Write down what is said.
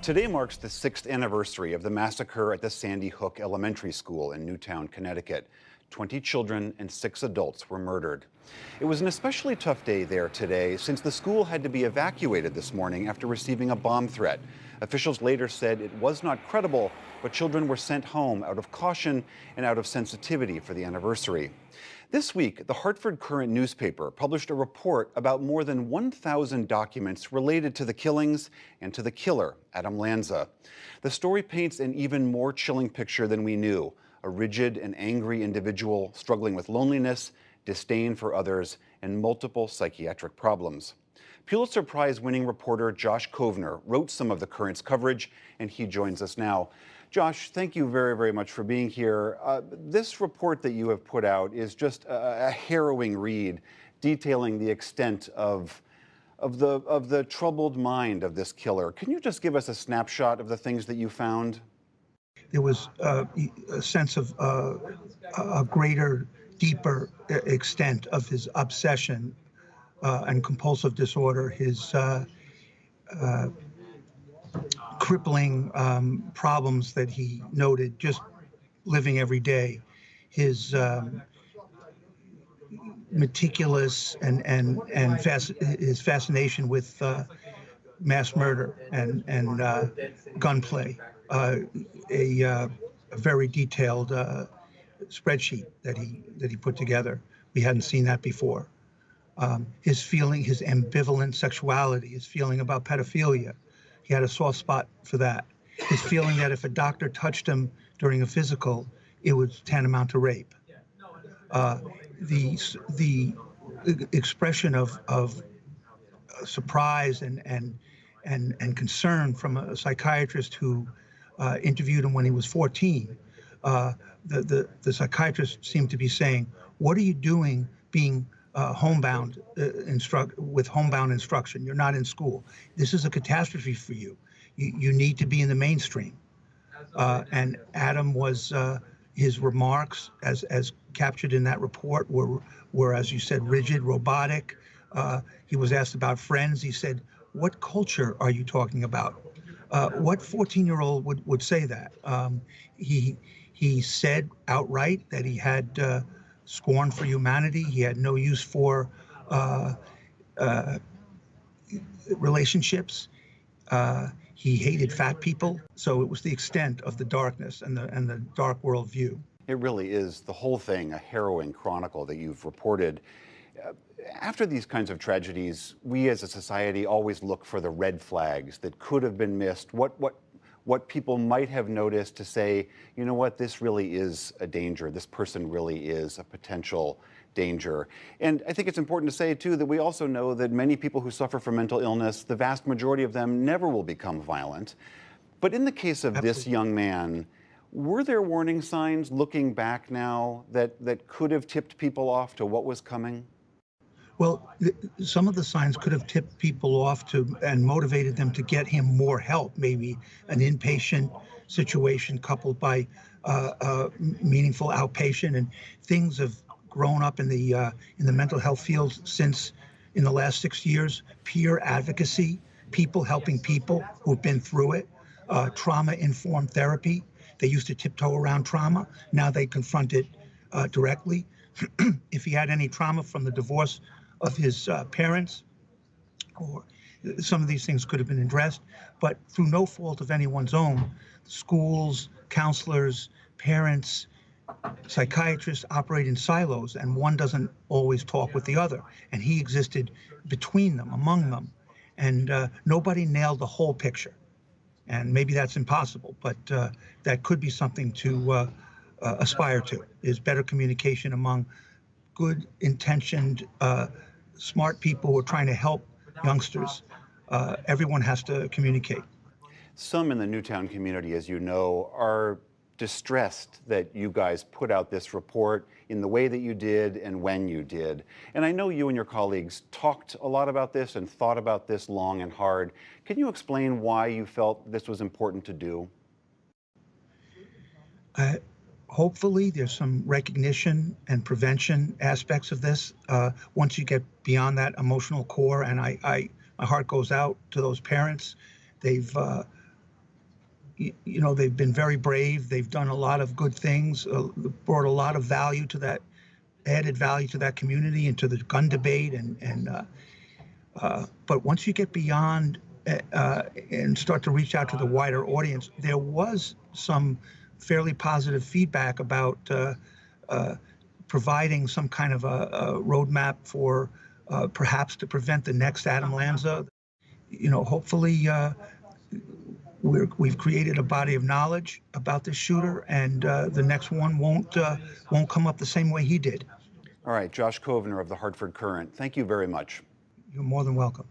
Today marks the 6th anniversary of the massacre at the Sandy Hook Elementary School in Newtown, Connecticut. 20 children and 6 adults were murdered. It was an especially tough day there today since the school had to be evacuated this morning after receiving a bomb threat. Officials later said it was not credible, but children were sent home out of caution and out of sensitivity for the anniversary. This week, the Hartford Courant newspaper published a report about more than 1,000 documents related to the killings and to the killer, Adam Lanza. The story paints an even more chilling picture than we knew: a rigid and angry individual struggling with loneliness, disdain for others, and multiple psychiatric problems. Pulitzer Prize-winning reporter Josh Kovner wrote some of the Courant's coverage, and he joins us now. Josh, thank you very, very much for being here. This report that you have put out is just a harrowing read, detailing the extent of the troubled mind of this killer. Can you just give us a snapshot of the things that you found? There was a sense of a greater, deeper extent of his obsession and compulsive disorder, his crippling problems that he noted just living every day, his meticulous and his fascination with mass murder and gunplay, a very detailed spreadsheet that he put together. We hadn't seen that before. His ambivalent sexuality, his feeling about pedophilia. He had a soft spot for that. His feeling that if a doctor touched him during a physical, it was tantamount to rape. The expression of surprise and concern from a psychiatrist who interviewed him when he was 14. The psychiatrist seemed to be saying, "What are you doing being homebound with homebound instruction? You're not in school. This is a catastrophe for you. You need to be in the mainstream." And Adam was his remarks, as captured in that report, were, as you said, rigid, robotic. He was asked about friends. He said, "What culture are you talking about?" What 14-year-old would say that? He said outright that he had scorn for humanity. He had no use for relationships. He hated fat people. So it was the extent of the darkness and the dark worldview. It really is, the whole thing, a harrowing chronicle that you've reported. After these kinds of tragedies, we as a society always look for the red flags that could have been missed, what people might have noticed to say, you know what, this really is a danger. This person really is a potential danger. And I think it's important to say, too, that we also know that many people who suffer from mental illness, the vast majority of them never will become violent. But in the case of Absolutely. this young man, were there warning signs looking back now that could have tipped people off to what was coming? Well, some of the signs could have tipped people off and motivated them to get him more help, maybe an inpatient situation coupled by meaningful outpatient, and things have grown up in the mental health field since in the last 6 years. Peer advocacy, people helping people who've been through it, trauma-informed therapy. They used to tiptoe around trauma. Now they confront it directly. If he had any trauma from the divorce of his parents, or some of these things could have been addressed, but through no fault of anyone's own, schools, counselors, parents, psychiatrists operate in silos, and one doesn't always talk with the other. And he existed between them, among them, and nobody nailed the whole picture. And maybe that's impossible, but that could be something to aspire to, is better communication among good intentioned, smart people who are trying to help youngsters. Everyone has to communicate. Some in the Newtown community, as you know, are distressed that you guys put out this report in the way that you did and when you did. And I know you and your colleagues talked a lot about this and thought about this long and hard. Can you explain why you felt this was important to do? Hopefully there's some recognition and prevention aspects of this. Once you get beyond that emotional core, and my heart goes out to those parents. They've they've been very brave. They've done a lot of good things, brought a lot of value to that, added value to that community and to the gun debate. But once you get beyond and start to reach out to the wider audience, there was some fairly positive feedback about providing some kind of a roadmap for perhaps to prevent the next Adam Lanza. Hopefully we've created a body of knowledge about this shooter, and the next one won't come up the same way he did. All right, Josh Kovner of the Hartford Courant, thank you very much. You're more than welcome.